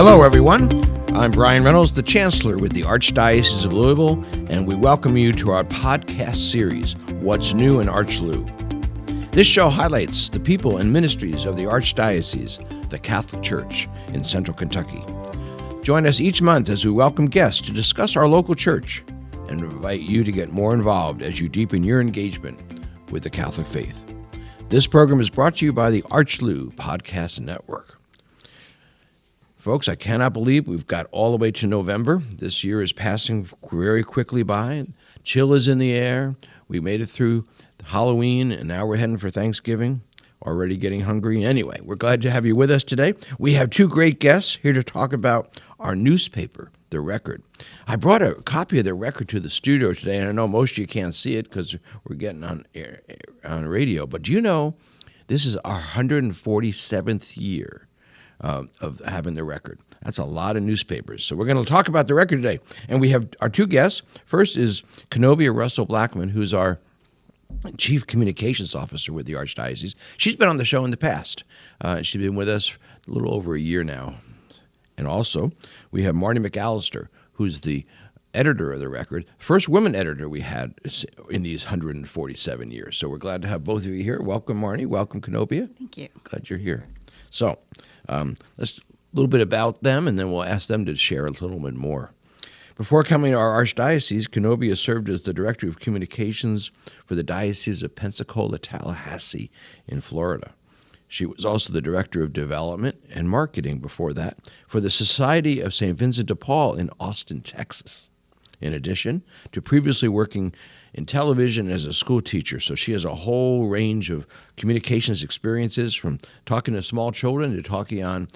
Hello, everyone. I'm Brian Reynolds, the Chancellor with the Archdiocese of Louisville, and we welcome you to our podcast series, What's New in ArchLou. This show highlights the people and ministries of the Archdiocese, the Catholic Church in Central Kentucky. Join us each month as we welcome guests to discuss our local church and invite you to get more involved as you deepen your engagement with the Catholic faith. This program is brought to you by the ArchLou Podcast Network. Folks, I cannot believe we've got all the way to November. This year is passing very quickly by. Chill is in the air. We made it through Halloween, and now we're heading for Thanksgiving. Already getting hungry. Anyway, we're glad to have you with us today. We have two great guests here to talk about our newspaper, The Record. I brought a copy of The Record to the studio today, and I know most of you can't see it because we're getting on radio. But do you know this is our 147th year of having The Record? That's a lot of newspapers. So we're going to talk about The Record today. And we have our two guests. First is Kanobia Russell-Blackmon, who's our Chief Communications Officer with the Archdiocese. She's been on the show in the past. She's been with us a little over a year now. And also, we have Marnie McAllister, who's the editor of The Record, first woman editor we had in these 147 years. So we're glad to have both of you here. Welcome, Marnie. Welcome, Kanobia. Thank you. Glad you're here. So let's a little bit about them, and then we'll ask them to share a little bit more. Before coming to our archdiocese, Kanobia served as the Director of Communications for the Diocese of Pensacola, Tallahassee in Florida. She was also the Director of Development and Marketing before that for the Society of St. Vincent de Paul in Austin, Texas. In addition to previously working in television as a school teacher, so she has a whole range of communications experiences from talking to small children to talking on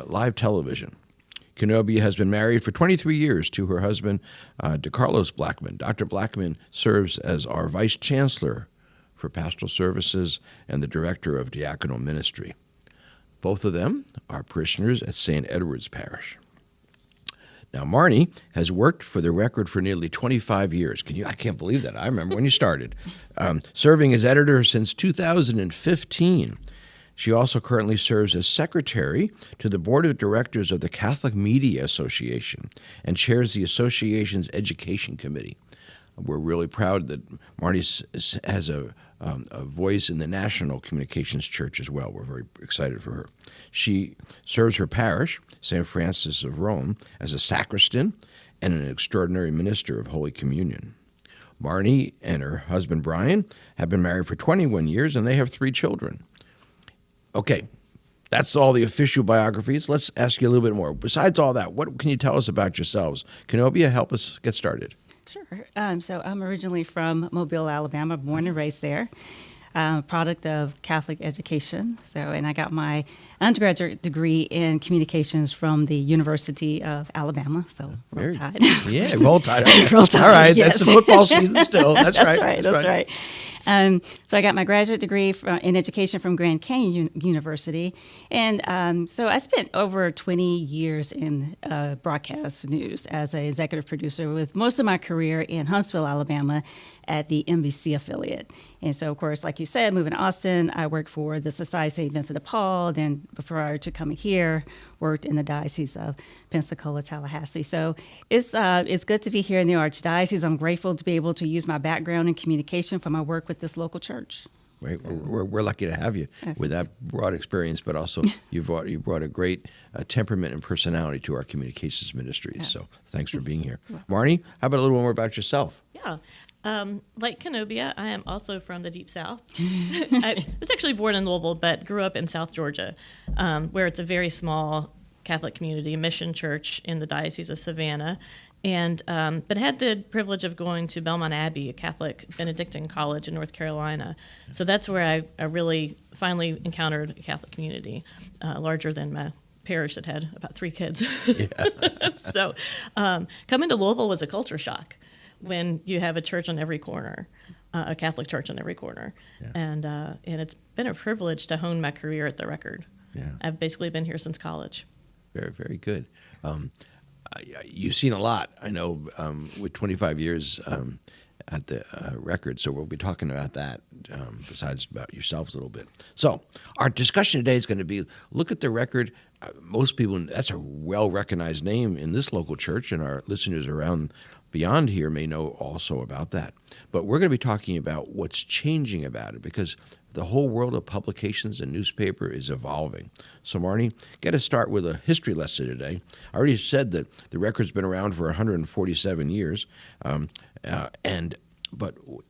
live television. Kanobia has been married for 23 years to her husband, DeCarlos Blackmon. Dr. Blackmon serves as our Vice Chancellor for Pastoral Services and the Director of Diaconal Ministry. Both of them are parishioners at St. Edward's Parish. Now, Marnie has worked for The Record for nearly 25 years. I can't believe that. I remember when you started. Serving as editor since 2015. She also currently serves as secretary to the board of directors of the Catholic Media Association and chairs the association's education committee. We're really proud that Marnie has a voice in the National Communications Church as well. We're very excited for her. She serves her parish, St. Francis of Rome, as a sacristan and an extraordinary minister of Holy Communion. Marnie and her husband, Brian, have been married for 21 years, and they have 3 children. Okay, that's all the official biographies. Let's ask you a little bit more. Besides all that, what can you tell us about yourselves? Kanobia, help us get started. Sure. So I'm originally from Mobile, Alabama, born and raised there. Product of Catholic education. And I got my undergraduate degree in communications from the University of Alabama. So Roll Tide. Yeah, Roll Tide. Roll Tide. All right, yes. That's the football season still. That's right. That's right. So I got my graduate degree in education from Grand Canyon University. And so I spent over 20 years in broadcast news as an executive producer, with most of my career in Huntsville, Alabama at the NBC affiliate. And so, of course, like you said, moving to Austin, I worked for the Society of St. Vincent de Paul. Then prior to coming here, worked in the Diocese of Pensacola, Tallahassee. So it's good to be here in the Archdiocese. I'm grateful to be able to use my background in communication for my work with this local church. Right. We're lucky to have you with that broad experience, but also you brought a great temperament and personality to our communications ministries. Yeah. So thanks for being here. Marnie, how about a little more about yourself? Yeah. Like Kanobia, I am also from the Deep South. I was actually born in Louisville, but grew up in South Georgia, where it's a very small Catholic community, a mission church in the Diocese of Savannah, and but had the privilege of going to Belmont Abbey, a Catholic Benedictine college in North Carolina. So that's where I really finally encountered a Catholic community, larger than my parish that had about 3 kids. So coming to Louisville was a culture shock when you have a church on every corner, a Catholic church on every corner. Yeah. And it's been a privilege to hone my career at The Record. Yeah. I've basically been here since college. Very, very good. You've seen a lot, I know, with 25 years record. So we'll be talking about that besides about yourselves a little bit. So our discussion today is going to be look at the record. Most people, that's a well-recognized name in this local church, and our listeners around beyond here may know also about that. But we're going to be talking about what's changing about it, because the whole world of publications and newspaper is evolving. So, Marnie, get us start with a history lesson today. I already said that the record's been around for 147 years, but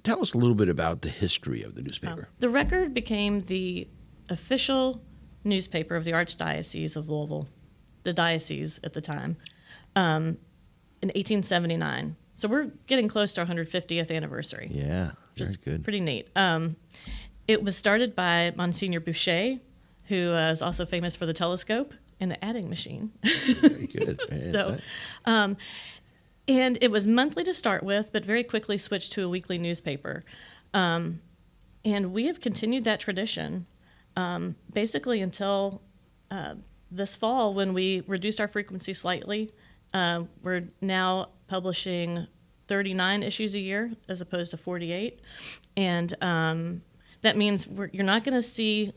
tell us a little bit about the history of the newspaper. The Record became the official newspaper of the Archdiocese of Louisville, the diocese at the time, in 1879. So we're getting close to our 150th anniversary. Yeah, very good. Pretty neat. It was started by Monsignor Boucher, who is also famous for the telescope and the adding machine. Very good. So, and it was monthly to start with, but very quickly switched to a weekly newspaper. And we have continued that tradition basically until this fall, when we reduced our frequency slightly. We're now publishing 39 issues a year as opposed to 48. And that means you're not going to see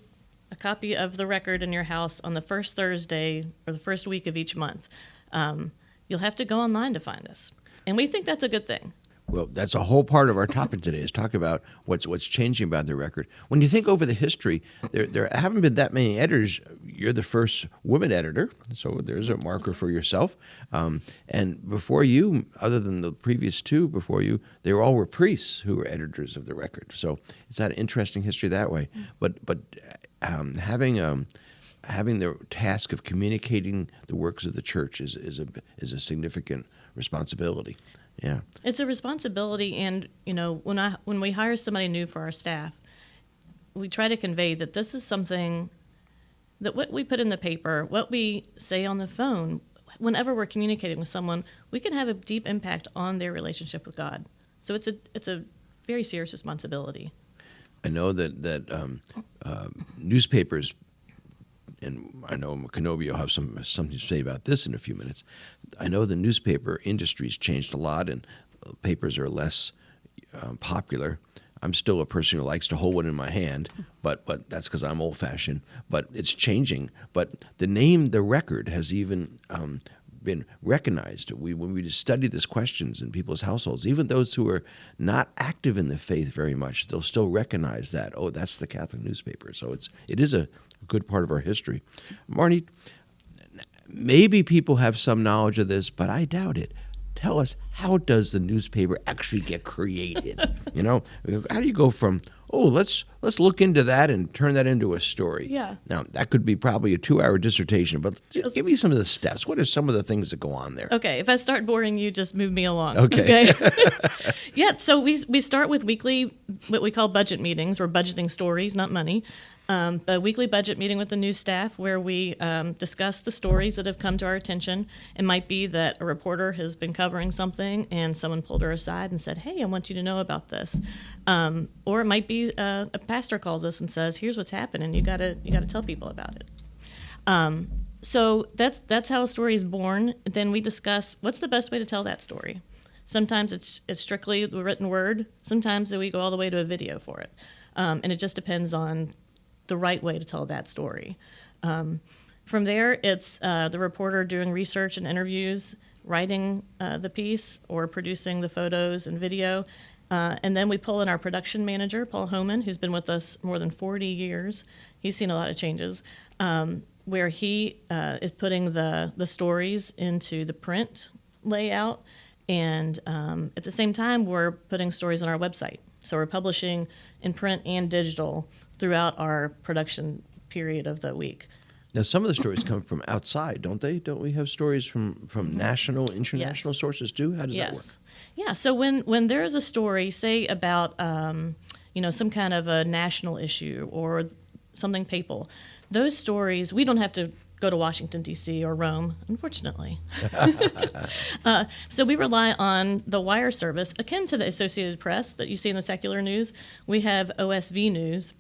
a copy of the Record in your house on the first Thursday or the first week of each month. You'll have to go online to find us. And we think that's a good thing. Well, that's a whole part of our topic today, is talk about what's changing about the Record. When you think over the history, there haven't been that many editors. You're the first woman editor, so there's a marker for yourself. And before you, other than the previous two before you, they all were priests who were editors of the Record. So it's that interesting history that way. But having the task of communicating the works of the church is a significant responsibility. Yeah, it's a responsibility, and when we hire somebody new for our staff, we try to convey that this is something that what we put in the paper, what we say on the phone, whenever we're communicating with someone, we can have a deep impact on their relationship with God. So it's a very serious responsibility. I know that newspapers, and I know Kanobia will have something to say about this in a few minutes. I know the newspaper industry's changed a lot, and papers are less popular. I'm still a person who likes to hold one in my hand, but that's because I'm old-fashioned. But it's changing. But the name, The Record, has even been recognized. When we study these questions in people's households, even those who are not active in the faith very much, they'll still recognize that, oh, that's the Catholic newspaper. So it is a good part of our history. Marnie, maybe people have some knowledge of this, but I doubt it. Tell us, how does the newspaper actually get created? How do you go from, let's look into that and turn that into a story? Yeah. Now, that could be probably a 2-hour dissertation, but give me some of the steps. What are some of the things that go on there? Okay, if I start boring you, just move me along. Okay. Yeah, so we start with weekly, what we call budget meetings. We're budgeting stories, not money. A weekly budget meeting with the new staff where we discuss the stories that have come to our attention. It might be that a reporter has been covering something and someone pulled her aside and said, hey, I want you to know about this. Or it might be a pastor calls us and says, here's what's happening. You gotta tell people about it. So that's how a story is born. Then we discuss what's the best way to tell that story. Sometimes it's strictly the written word. Sometimes we go all the way to a video for it. And it just depends on the right way to tell that story. From there, it's the reporter doing research and interviews, writing the piece, or producing the photos and video. And then we pull in our production manager, Paul Homan, who's been with us more than 40 years. He's seen a lot of changes, where he is putting the stories into the print layout. And at the same time, we're putting stories on our website. So we're publishing in print and digital throughout our production period of the week. Now, some of the stories come from outside, don't they? Don't we have stories from national, international sources too? How does that work? Yeah. So when there is a story, say about some kind of a national issue or something papal, those stories, we don't have to go to Washington, D.C. or Rome, unfortunately. So we rely on the wire service, akin to the Associated Press that you see in the secular news. We have OSV News,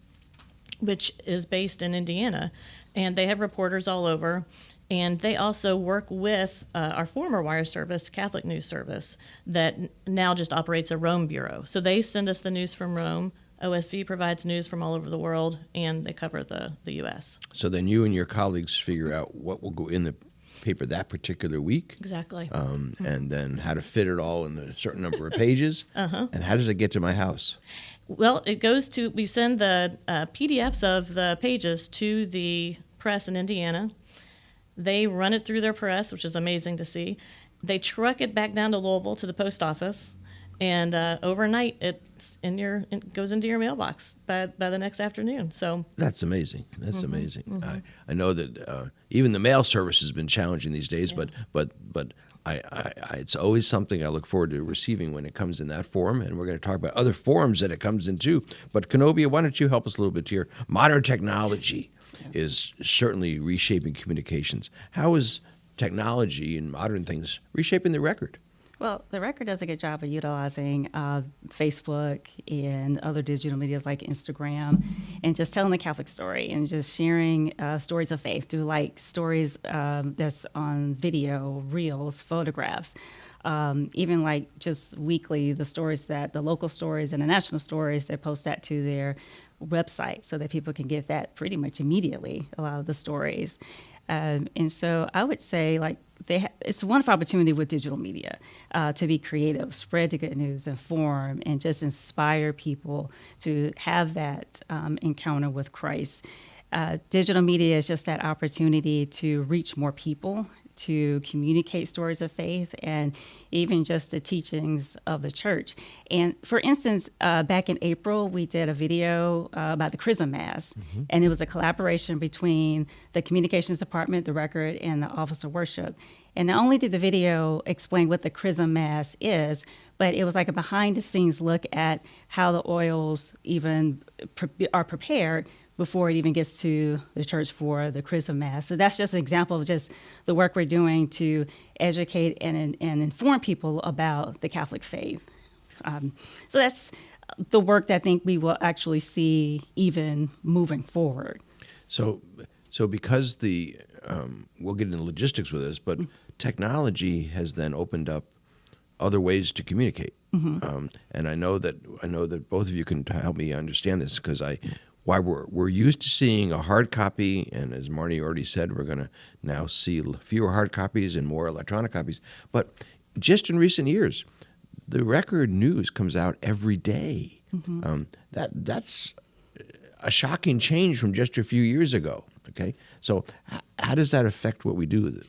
which is based in Indiana. and they have reporters all over. And they also work with our former wire service, Catholic News Service, that now just operates a Rome bureau. So they send us the news from Rome. OSV provides news from all over the world, and they cover the U.S. So then you and your colleagues figure out what will go in the paper that particular week. Exactly. And then how to fit it all in a certain number of pages. And how does it get to my house? Well, we send the PDFs of the pages to the press in Indiana. They run it through their press, which is amazing to see. They truck it back down to Louisville to the post office, and overnight it goes into your mailbox by the next afternoon. So that's amazing. That's amazing. I know that even the mail service has been challenging these days, but it's always something I look forward to receiving when it comes in that form, and we're going to talk about other forms that it comes in too. But Kanobia, why don't you help us a little bit here? Modern technology is certainly reshaping communications. How is technology and modern things reshaping the record? Well, the record does a good job of utilizing Facebook and other digital medias like Instagram, and just telling the Catholic story and just sharing stories of faith through like stories that's on video, reels, photographs. Even like just weekly, the local stories and the national stories, they post that to their website so that people can get that pretty much immediately, a lot of the stories. And so I would say like it's a wonderful opportunity with digital media to be creative, spread the good news, inform, and just inspire people to have that encounter with Christ. Digital media is just that opportunity to reach more people, to communicate stories of faith, and even just the teachings of the church. And for instance, back in April, we did a video about the Chrism Mass, and it was a collaboration between the communications department, the record, and the Office of Worship. And not only did the video explain what the Chrism Mass is, but it was like a behind-the-scenes look at how the oils even are prepared before it even gets to the church for the Chrism Mass. So that's just an example of just the work we're doing to educate and inform people about the Catholic faith. So that's the work that I think we will actually see even moving forward. So because we'll get into logistics with this, but technology has then opened up other ways to communicate. And I know that both of you can help me understand this, because why we're used to seeing a hard copy, and as Marnie already said, we're going to now see fewer hard copies and more electronic copies. But just in recent years, the record news comes out every day. That's a shocking change from just a few years ago. Okay, so how does that affect what we do,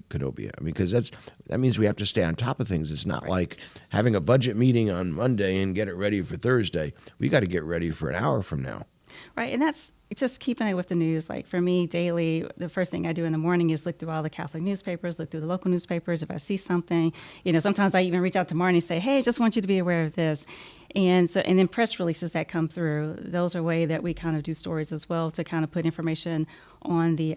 Kanobia? I mean, because that means we have to stay on top of things. It's not like having a budget meeting on Monday and get it ready for Thursday. We got to get ready for an hour from now. Right, and that's just keeping it with the news. Like for me, daily, the first thing I do in the morning is look through all the Catholic newspapers, look through the local newspapers. If I see something, sometimes I even reach out to Marnie and say, hey, I just want you to be aware of this. And then press releases that come through, those are a way that we kind of do stories as well, to kind of put information on the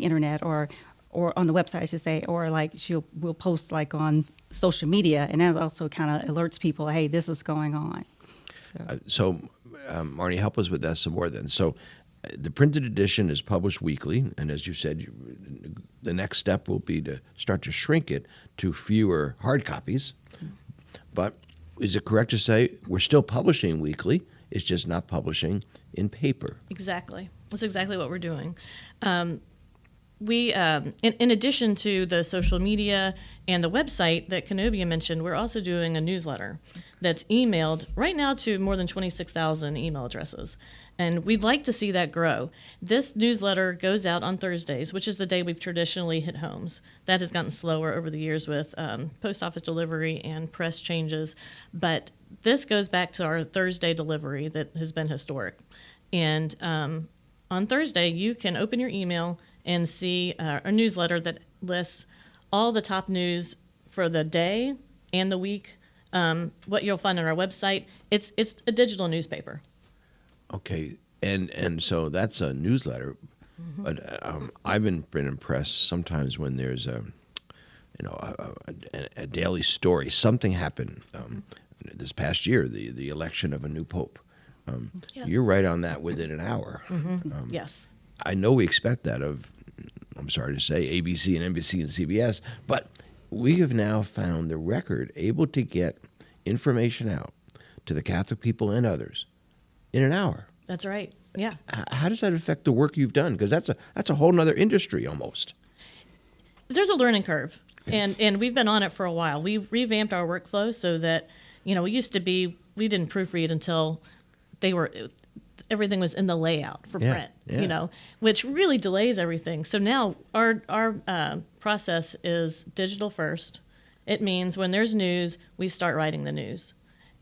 internet or on the website, I should say, or like we'll post like on social media, and that also kind of alerts people, hey, this is going on. Marnie, help us with that some more then. So the printed edition is published weekly, and as you said, the next step will be to start to shrink it to fewer hard copies. But is it correct to say we're still publishing weekly, it's just not publishing in paper? Exactly. That's exactly what we're doing. We, in addition to the social media and the website that Kanobia mentioned, we're also doing a newsletter that's emailed right now to more than 26,000 email addresses. And we'd like to see that grow. This newsletter goes out on Thursdays, which is the day we've traditionally hit homes. That has gotten slower over the years with post office delivery and press changes. But this goes back to our Thursday delivery that has been historic. And on Thursday, you can open your email and see a newsletter that lists all the top news for the day and the week. What you'll find on our website, it's a digital newspaper. Okay, and so that's a newsletter, but I've been impressed sometimes when there's a daily story. Something happened this past year, the election of a new pope. Yes. You're right on that within an hour. Yes. I know we expect that of, I'm sorry to say, ABC and NBC and CBS, but we have now found the Record able to get information out to the Catholic people and others in an hour. That's right. Yeah. How does that affect the work you've done? Because that's a whole nother industry almost. There's a learning curve, and we've been on it for a while. We've revamped our workflow so that, it used to be we didn't proofread until everything was in the layout for print, which really delays everything. So now our process is digital first. It means when there's news, we start writing the news.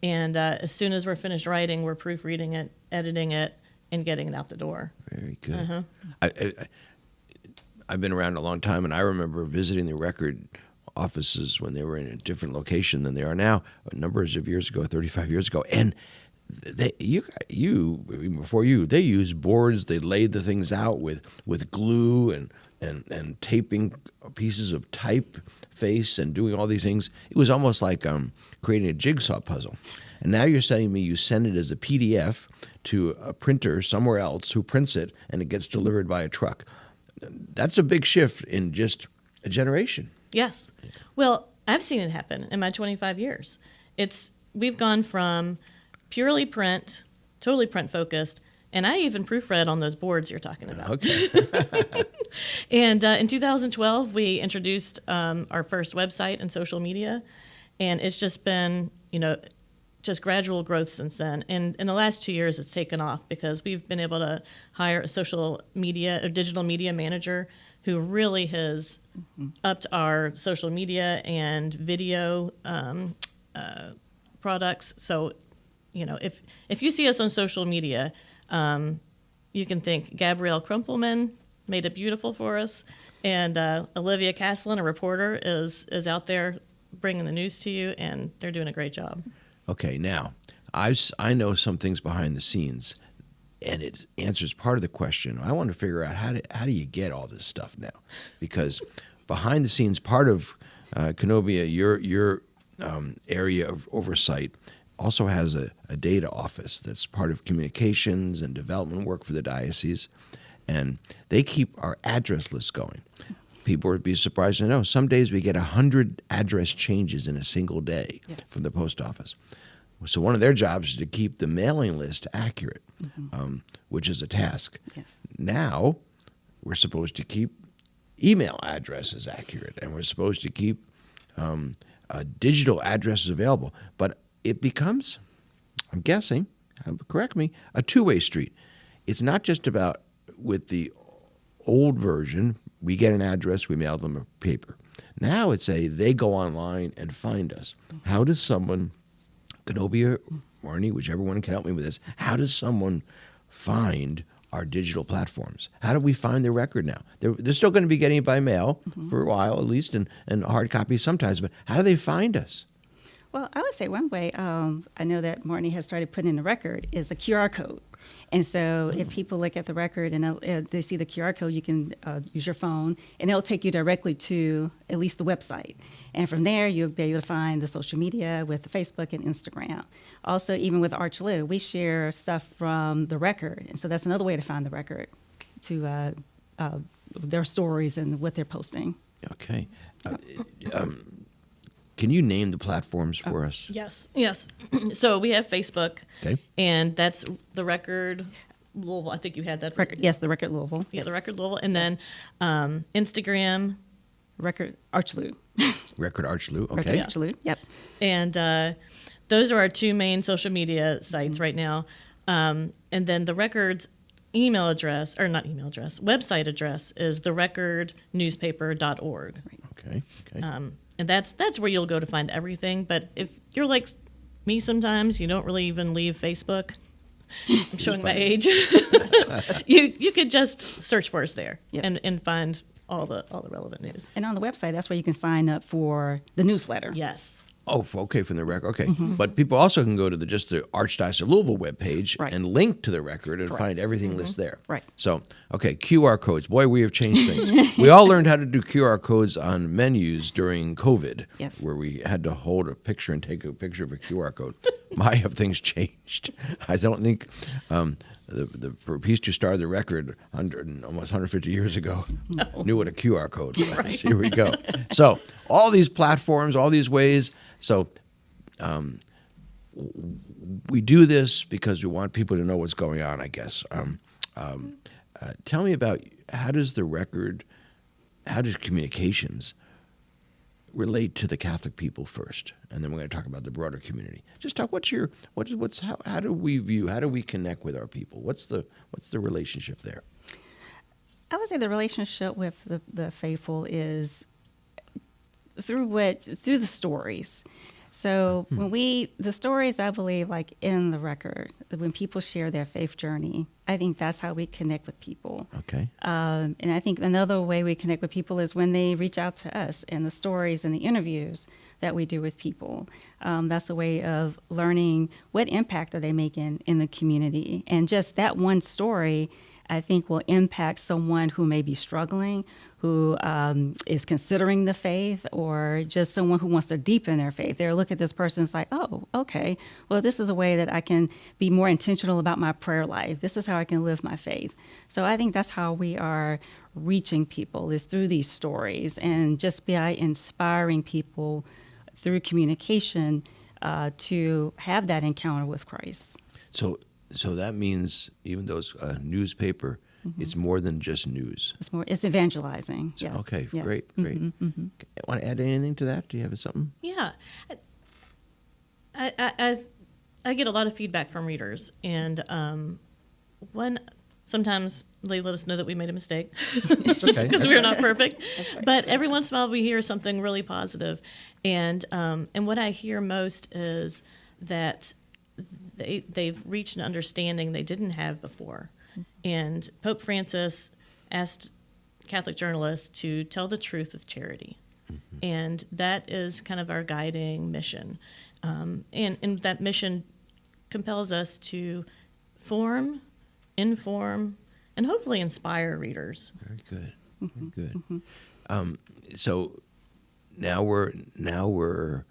And as soon as we're finished writing, we're proofreading it, editing it, and getting it out the door. Very good. I've been around a long time, and I remember visiting the Record offices when they were in a different location than they are now, numbers of years ago, 35 years ago. And they used boards. They laid the things out with glue and taping pieces of typeface and doing all these things. It was almost like creating a jigsaw puzzle. And now you're saying me you send it as a PDF to a printer somewhere else who prints it, and it gets delivered by a truck. That's a big shift in just a generation. Yes. Well, I've seen it happen in my 25 years. We've gone from purely print, totally print focused, and I even proofread on those boards you're talking about. Okay. And in 2012, we introduced our first website and social media, and it's just been, just gradual growth since then. And in the last 2 years, it's taken off because we've been able to hire a social media or digital media manager who really has upped our social media and video products. So, if you see us on social media, you can think Gabrielle Crumpelman made it beautiful for us, and Olivia Caslin, a reporter, is out there bringing the news to you, and they're doing a great job. Okay, now, I know some things behind the scenes, and it answers part of the question. I want to figure out how do you get all this stuff now? Because behind the scenes, part of Kanobia, your area of oversight, also has a data office that's part of communications and development work for the diocese, and they keep our address list going. People would be surprised to know some days we get 100 address changes in a single day from the post office. So one of their jobs is to keep the mailing list accurate, which is a task. Yes. Now we're supposed to keep email addresses accurate, and we're supposed to keep digital addresses available. But it becomes, I'm guessing, correct me, a two-way street. It's not just about with the old version, we get an address, we mail them a paper. Now it's they go online and find us. How does someone, Kanobia, Marnie, whichever one can help me with this, how does someone find our digital platforms? How do we find the Record now? They're still going to be getting it by mail for a while, at least, and hard copies sometimes, but how do they find us? Well, I would say one way, I know that Marnie has started putting in the Record, is a QR code. And so if people look at the Record and they see the QR code, you can use your phone, and it'll take you directly to at least the website. And from there, you'll be able to find the social media with Facebook and Instagram. Also, even with ArchLou, we share stuff from the Record. And so that's another way to find the Record, to their stories and what they're posting. Okay. Can you name the platforms for us? Yes. So we have Facebook, okay, and that's the Record Louisville. I think you had that. Record, yes, the Record Louisville. Yeah, the Record Louisville, and then Instagram, Record ArchLou. Record ArchLou. Okay. Record ArchLou. Yep. And those are our two main social media sites right now. And then the Record's website address is therecordnewspaper.org. Right. Okay. And that's where you'll go to find everything. But if you're like me sometimes, you don't really even leave Facebook. I'm showing my age. you could just search for us there and find all the relevant news. And on the website, that's where you can sign up for the newsletter. Yes. Oh, okay, from the Record. Okay. But people also can go to the Archdiocese of Louisville webpage and link to the Record and find everything listed there. Right. So, okay, QR codes. Boy, we have changed things. We all learned how to do QR codes on menus during COVID, where we had to hold a picture and take a picture of a QR code. My, have things changed. I don't think the priest who started the record almost 150 years ago knew what a QR code was. Right. Here we go. So all these platforms, all these ways. So we do this because we want people to know what's going on, I guess. Tell me about how does communications relate to the Catholic people first, and then we're going to talk about the broader community. Just talk. How do we connect with our people? What's the relationship there? I would say the relationship with the faithful is through the stories. So when the stories, I believe, like in the record, when people share their faith journey, I think that's how we connect with people. Okay. And I think another way we connect with people is when they reach out to us and the stories and the interviews that we do with people. That's a way of learning what impact are they making in the community. And just that one story, I think, will impact someone who may be struggling, who is considering the faith, or just someone who wants to deepen their faith. They'll look at this person and it's like, oh, okay, well, this is a way that I can be more intentional about my prayer life. This is how I can live my faith. So I think that's how we are reaching people, is through these stories, and just by inspiring people through communication to have that encounter with Christ. So that means even though it's a newspaper, it's more than just news. It's evangelizing. So, yes. Okay, yes. Great. Want to add anything to that? Do you have something? Yeah. I get a lot of feedback from readers, and sometimes they let us know that we made a mistake. That's okay. Because we're not perfect. Right. But every once in a while we hear something really positive. And what I hear most is that they've reached an understanding they didn't have before. And Pope Francis asked Catholic journalists to tell the truth with charity. And that is kind of our guiding mission. And that mission compels us to inform, and hopefully inspire readers. Very good. Very good. So now we're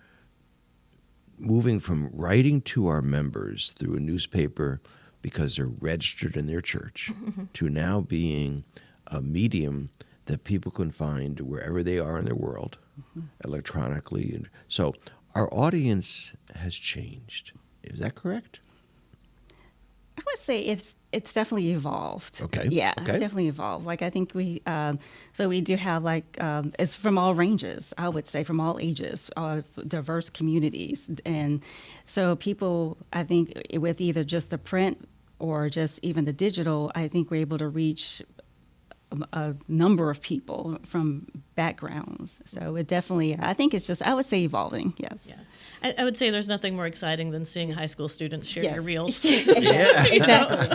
moving from writing to our members through a newspaper because they're registered in their church to now being a medium that people can find wherever they are in their world electronically. And so our audience has changed. Is that correct? I would say it's definitely evolved. Okay. Yeah, Okay. definitely evolved. Like I think we do have it's from all ranges. I would say from all ages, diverse communities, and so people. I think with either just the print or just even the digital, I think we're able to reach a number of people from backgrounds. So it definitely, I think it's just, I would say evolving, yes. Yeah. I would say there's nothing more exciting than seeing high school students share your reels. Yeah. Exactly,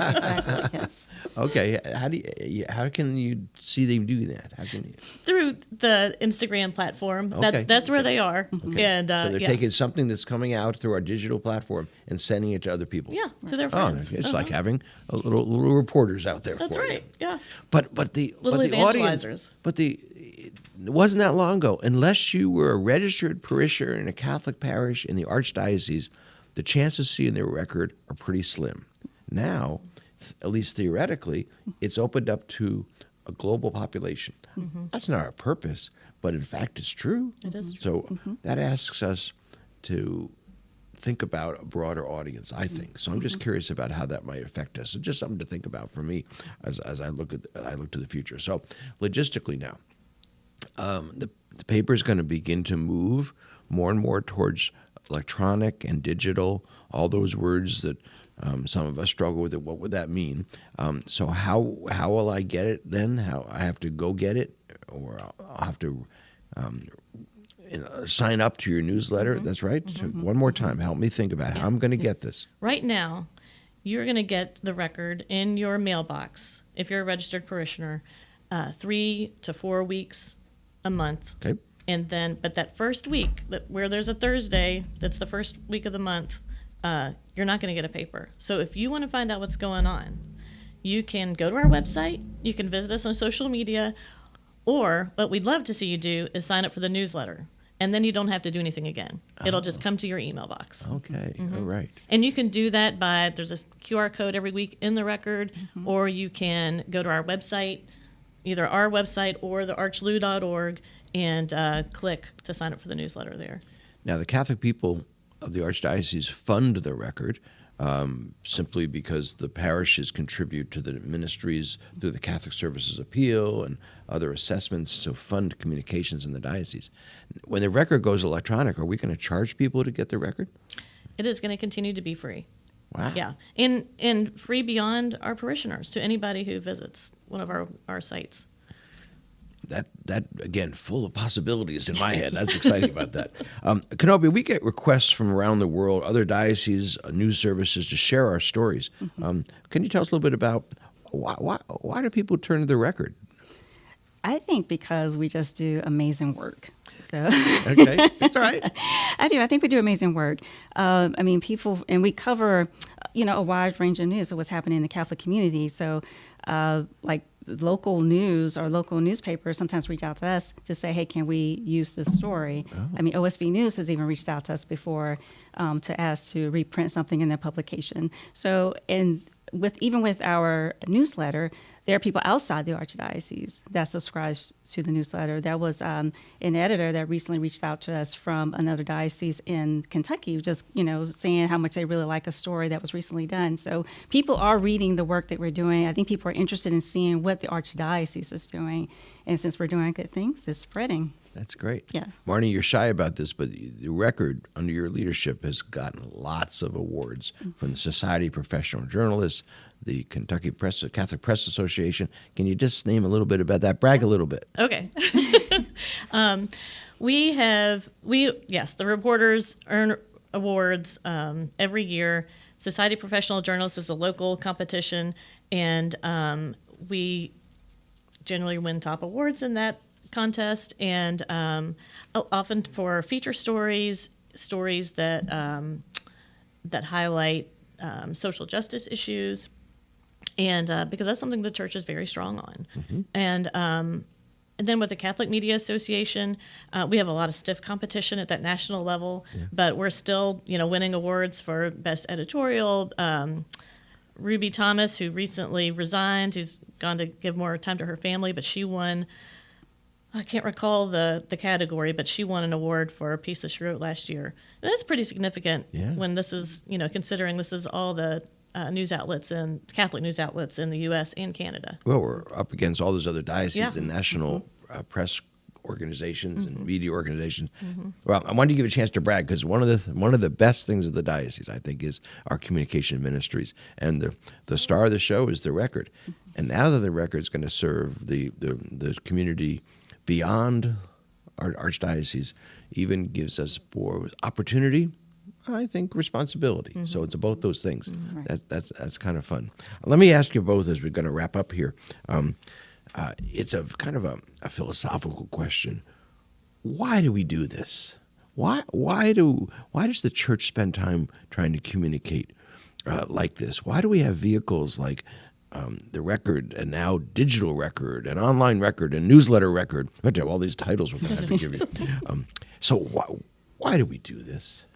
yes. Okay. How can you see them do that? How can you? Through the Instagram platform. Okay. That's where they are. Okay. And So they're taking something that's coming out through our digital platform and sending it to other people. Yeah, to their Oh, friends. it's like having a little reporters out there. That's for right. you. Yeah. But the audience, it wasn't that long ago. Unless you were a registered parishioner in a Catholic parish in the Archdiocese, the chances of seeing their record are pretty slim. Now, at least theoretically, it's opened up to a global population. That's not our purpose, but in fact, it's true. It is So that asks us to think about a broader audience, I think. So I'm just curious about how that might affect us. It's just something to think about for me as I look to the future. So logistically now, the paper is going to begin to move more and more towards electronic and digital, all those words that some of us struggle with. What would that mean? So how will I get it then? How I have to go get it, or I'll have to sign up to your newsletter. That's right. So one more time, help me think about how I'm going to get this. Right now, you're going to get the record in your mailbox if you're a registered parishioner, 3 to 4 weeks a month. Okay. And then, but that first week, where there's a Thursday, that's the first week of the month, you're not going to get a paper. So if you want to find out what's going on, you can go to our website, you can visit us on social media, or what we'd love to see you do is sign up for the newsletter. and then you don't have to do anything again. It'll just come to your email box. Okay, all right. And you can do that there's a QR code every week in the record, or you can go to our website, either our website or the archlou.org, and click to sign up for the newsletter there. Now, the Catholic people of the Archdiocese fund the record simply because the parishes contribute to the ministries through the Catholic Services Appeal and other assessments to fund communications in the diocese. When the record goes electronic, are we going to charge people to get the record? It is going to continue to be free. Wow. Yeah, and free beyond our parishioners to anybody who visits one of our sites. That again, full of possibilities in my head. That's exciting about that. Kanobia, we get requests from around the world, other dioceses, news services to share our stories. Can you tell us a little bit about why do people turn to the record? I think because we just do amazing work. So Okay, that's all right. I think we do amazing work. I mean, people, and we cover, a wide range of news of what's happening in the Catholic community. So, like local news or local newspapers sometimes reach out to us to say, hey, can we use this story? I mean, OSV News has even reached out to us before to ask to reprint something in their publication. So, even with our newsletter, there are people outside the Archdiocese that subscribes to the newsletter. There was an editor that recently reached out to us from another diocese in Kentucky, just saying how much they really like a story that was recently done. So people are reading the work that we're doing. I think people are interested in seeing what the Archdiocese is doing, and since we're doing good things, it's spreading. That's great. Yeah. Marnie, you're shy about this, but the record under your leadership has gotten lots of awards from the Society of Professional Journalists, the Kentucky Catholic Press Association. Can you just name a little bit about that? Brag a little bit. Okay. The reporters earn awards every year. Society of Professional Journalists is a local competition, and we generally win top awards in that contest, and often for feature stories that highlight social justice issues, and because that's something the church is very strong on. And then with the Catholic Media Association, we have a lot of stiff competition at that national level, but we're still winning awards for best editorial. Ruby Thomas, who recently resigned, who's gone to give more time to her family, but she won, I can't recall the category, but she won an award for a piece that she wrote last year. And that's pretty significant when this is, considering this is all the news outlets and Catholic news outlets in the U.S. and Canada. Well, we're up against all those other dioceses and national press organizations and media organizations. Well, I wanted to give a chance to brag because one of the best things of the diocese, I think, is our communication ministries, and the star of the show is the record. And now that the record is going to serve the community beyond our archdiocese, even gives us more opportunity, I think responsibility. So it's both those things. That's kind of fun. Let me ask you both as we're going to wrap up here. It's a kind of a philosophical question. Why do we do this? Why does the church spend time trying to communicate like this? Why do we have vehicles like the record, and now digital record, and online record, and newsletter record? I have to have all these titles we're going to have to give you. So why do we do this?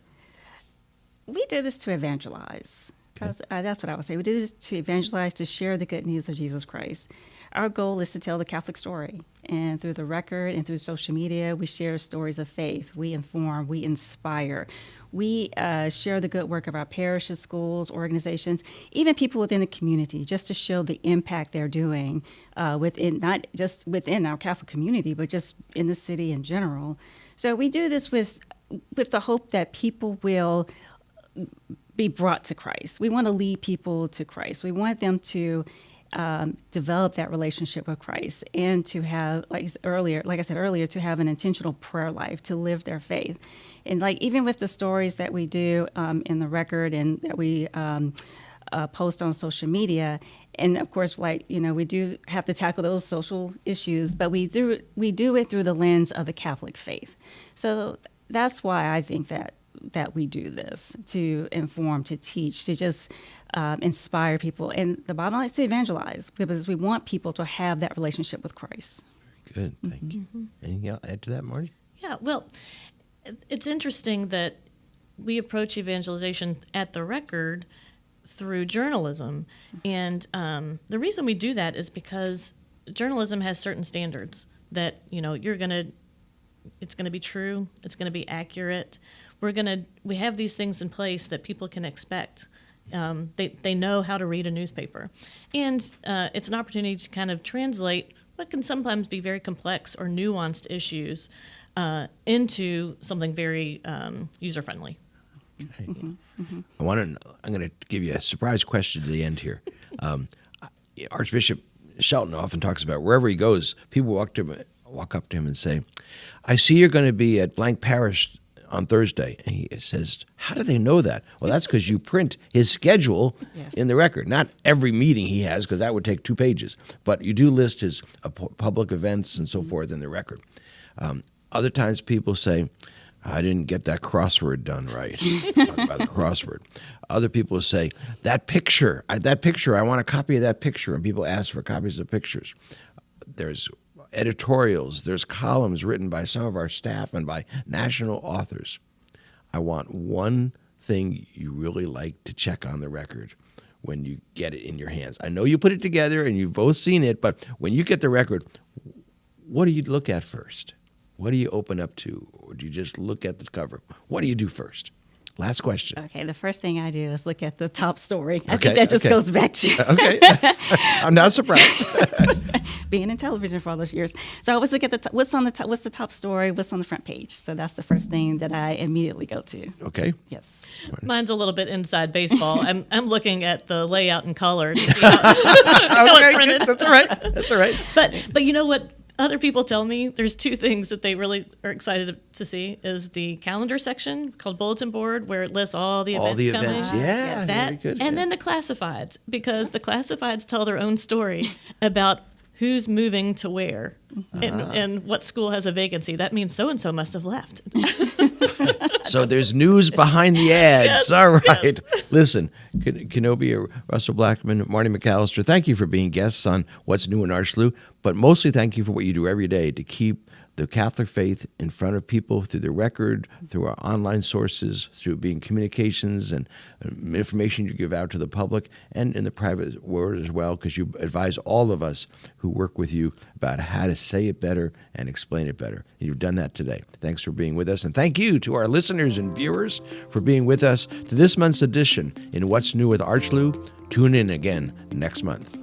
We do this to evangelize. That's what I would say. We do this to evangelize, to share the good news of Jesus Christ. Our goal is to tell the Catholic story. And through the record and through social media, we share stories of faith. We inform, we inspire. We share the good work of our parishes, schools, organizations, even people within the community, just to show the impact they're doing within, not just within our Catholic community, but just in the city in general. So we do this with the hope that people will be brought to Christ. We want to lead people to Christ. We want them to develop that relationship with Christ, and to have, like I said earlier, to have an intentional prayer life, to live their faith. And even with the stories that we do in the record and that we post on social media, and of course, we do have to tackle those social issues, but we do it through the lens of the Catholic faith. So that's why I think that we do this, to inform, to teach, to just inspire people. And the bottom line is to evangelize, because we want people to have that relationship with Christ. Good, thank you. Anything else to add to that, Marty? Yeah, Yeah, well, it's interesting that we approach evangelization at the Record through journalism. And the reason we do that is because journalism has certain standards that, it's going to be true, it's going to be accurate. We have these things in place that people can expect. They know how to read a newspaper. And it's an opportunity to kind of translate what can sometimes be very complex or nuanced issues into something very user-friendly. Okay. I'm going to give you a surprise question at the end here. Archbishop Shelton often talks about wherever he goes, people walk up to him and say, "I see you're going to be at blank parish on Thursday." And he says, "How do they know that?" Well, that's because you print his schedule in the Record. Not every meeting he has, because that would take 2 pages. But you do list his public events and so forth in the Record. Other times people say, "I didn't get that crossword done right." Talking about the crossword. Other people say, that picture, I want a copy of that picture. And people ask for copies of pictures. There's editorials, there's columns written by some of our staff and by national authors. I want one thing you really like to check on the Record when you get it in your hands. I know you put it together and you've both seen it, but when you get the Record, what do you look at first? What do you open up to? Or do you just look at the cover? What do you do first? Last question. Okay, the first thing I do is look at the top story. I think that just goes back to Okay. I'm not surprised. being in television for all those years. So I always look at what's the top story, what's on the front page. So that's the first thing that I immediately go to. Okay. Yes. Mine's a little bit inside baseball. I'm looking at the layout and color to see how it's printed. That's all right. But you know what? Other people tell me there's 2 things that they really are excited to see is the calendar section called Bulletin Board, where it lists all the events coming. Yeah. That, very good. and then the classifieds, because the classifieds tell their own story about who's moving to where and what school has a vacancy. That means so-and-so must have left. So there's news behind the ads. Yes, All right. yes. Listen, Kanobia Russell-Blackmon, Marnie McAllister, thank you for being guests on What's New in ArchLou, but mostly thank you for what you do every day to keep the Catholic faith in front of people through the Record, through our online sources, through being communications and information you give out to the public, and in the private world as well, because you advise all of us who work with you about how to say it better and explain it better. And you've done that today. Thanks for being with us. And thank you to our listeners and viewers for being with us to this month's edition in What's New with ArchLou. Tune in again next month.